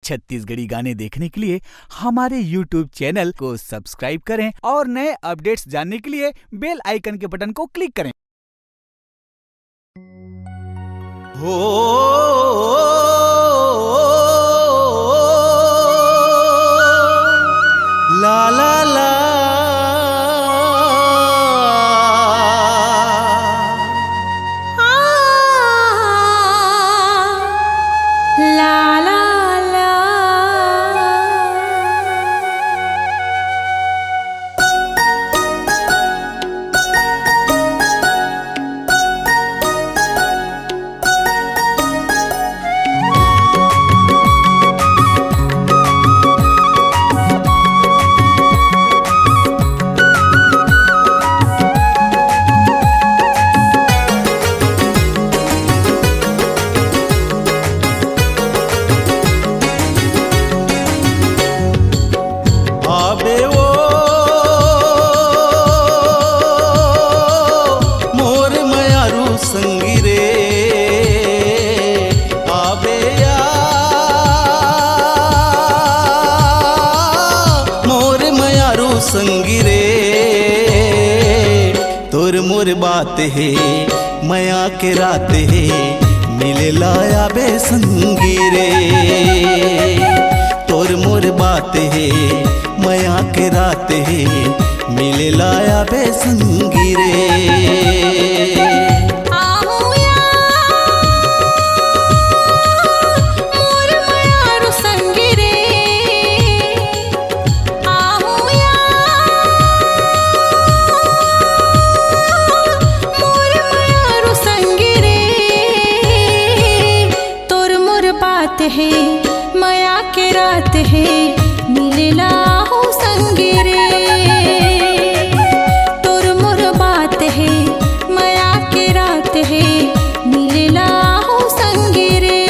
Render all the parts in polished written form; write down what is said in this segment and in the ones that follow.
छत्तीसगढ़ी गाने देखने के लिए हमारे YouTube चैनल को सब्सक्राइब करें और नए अपडेट्स जानने के लिए बेल आइकन के बटन को क्लिक करें। हो ला ला ला संगिरे तोर मोर बात है मया के रात है मिले लाया बे संगिरे तोर मोर बात है मया के रात है मिले लाया बे संगिरे है मया के रात है मिले लाहो संगिरे तोर मोर बात है मया के रात है मिले लाहो संगिरे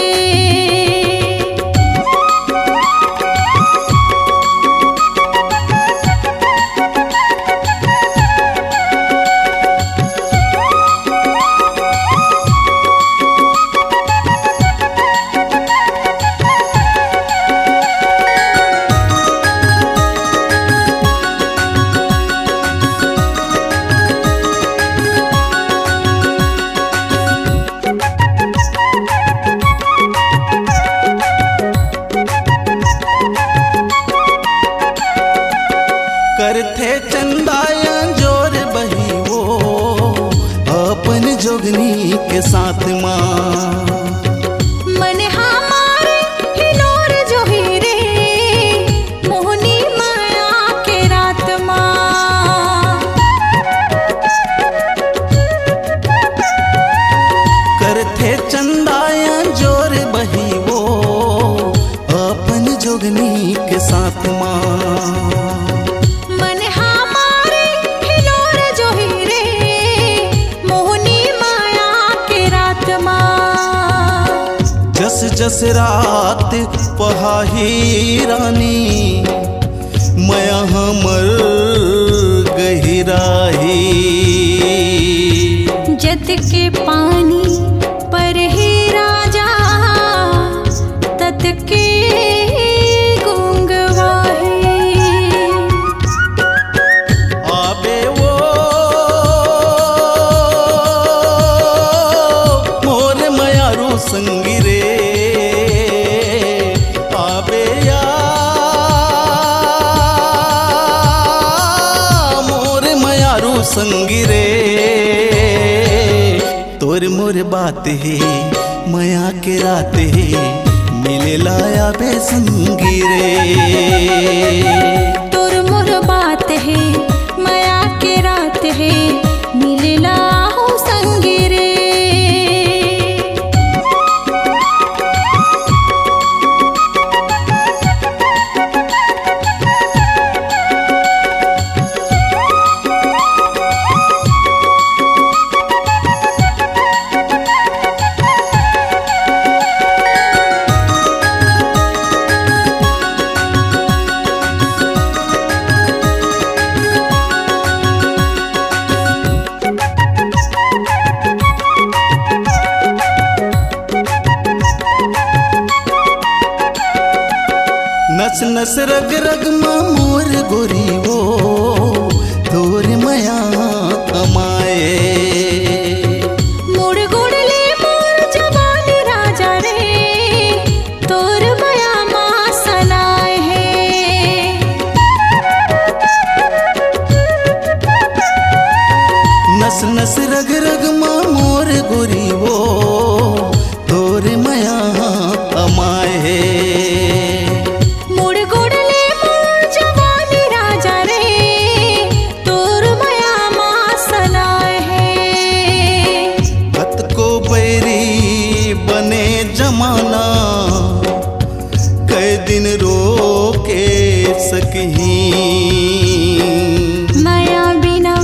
करथे चंदाया जोर बही वो अपन जोगनी के साथ माँ मन हमारे हिलोर जो ही रे मोहनी माया के रात माँ करथे चंदाया जोर बही वो अपन जोगनी के साथ माँ जस जस रात पहाही रानी मया हमर गहिराही जत के पानी पर ही राजा तत के गुंगवाही आबे वो मोर मयारू संगिरे संगिरे तोर मोर बात है मया के रात है मिले लाया बे संगिरे तोर मोर बात है मया के रात है मिले लाहो संगिरे नस नस रग रग मा मोर गोरी वो तोर मया कमाए। मुड़ गुड़ले मोर जवानी राजा रे तोर मया माँ सनाए है। नस नस रग रग मा मोर गोरी वो तोर मया कमाए है। जमाना कई दिन रोके सकही माया बिना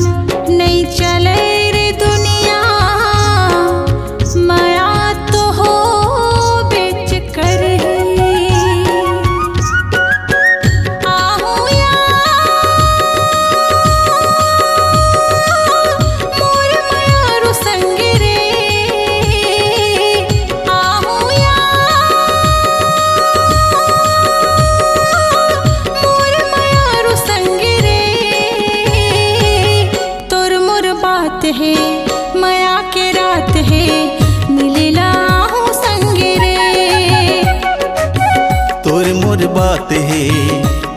नहीं चले रे दुनिया माया तो हो बेच कर आहू या मोर माया संग रे है माया के रात है मिलेला हूँ संग रे। तोर मोर बात है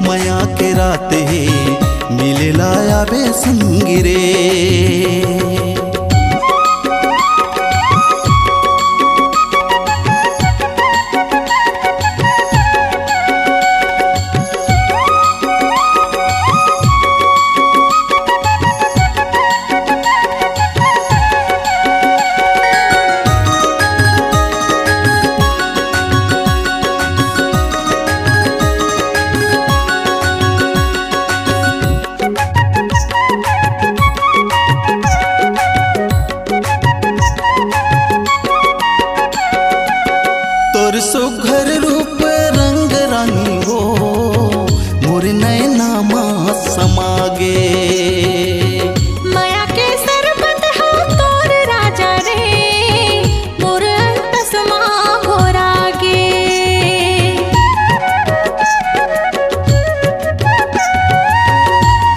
माया के रात है मिलेला आवे संग रे। तोर सुघर रूप रंग रानी हो मोर नैना माँ समागे। माया के सरबत हो तोर राजा रे मोर अंतस माँ घोरागे।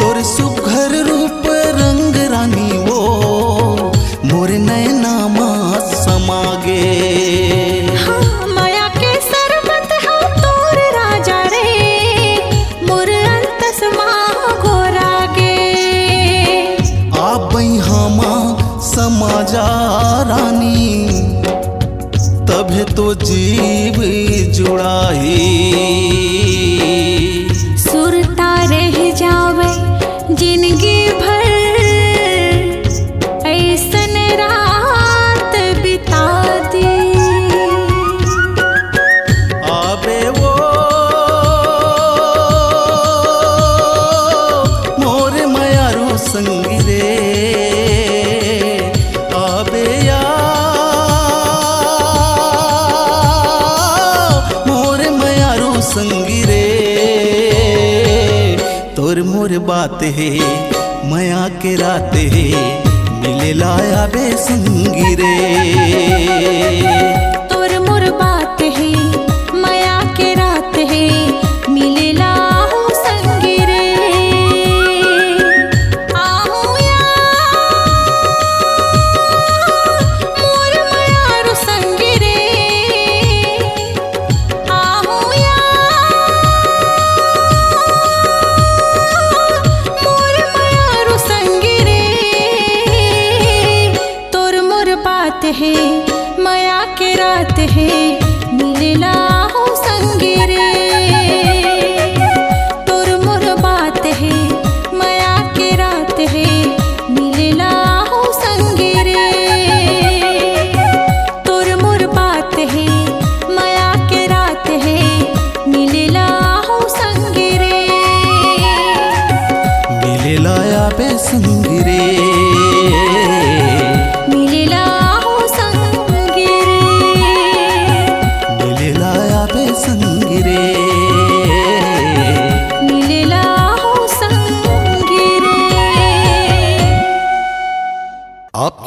तोर सुघर रूप रंग रानी वो मोर नैना माँ समागे। समाजा रानी तबे तो जीव जुड़ाही सुरता रह जावे जिंदगी भर ऐसन रात बिता दी। आबे वो मोर मयारू संग रे संगी रे। तोर मोर बात है माया के रात है मिलेला आवे संगी रे। तोर मोर बात है माया के रात है मिलेला हूँ संग रे। आहू या मोर माया संग रे आहू या मोर माया संग रे। तोर मोर बात है माया के रात है मिलेला हूँ संग रे।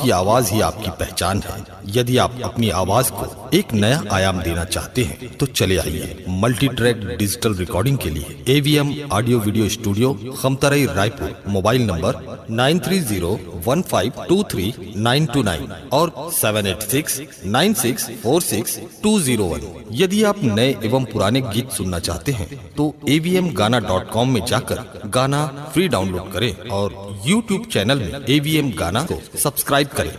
आपकी आवाज ही आपकी पहचान है। यदि आप अपनी आवाज को एक नया आयाम देना चाहते हैं तो चले आइए मल्टी ट्रैक डिजिटल रिकॉर्डिंग के लिए AVM audio video studio, Khamtarai, Raipur. Mobile number 9301523929 और 7869646201। यदि आप नए एवं पुराने गीत सुनना चाहते हैं तो avmgana.com में जाकर गाना फ्री डाउनलोड करें और YouTube चैनल में AVM गाना को सब्सक्राइब करें।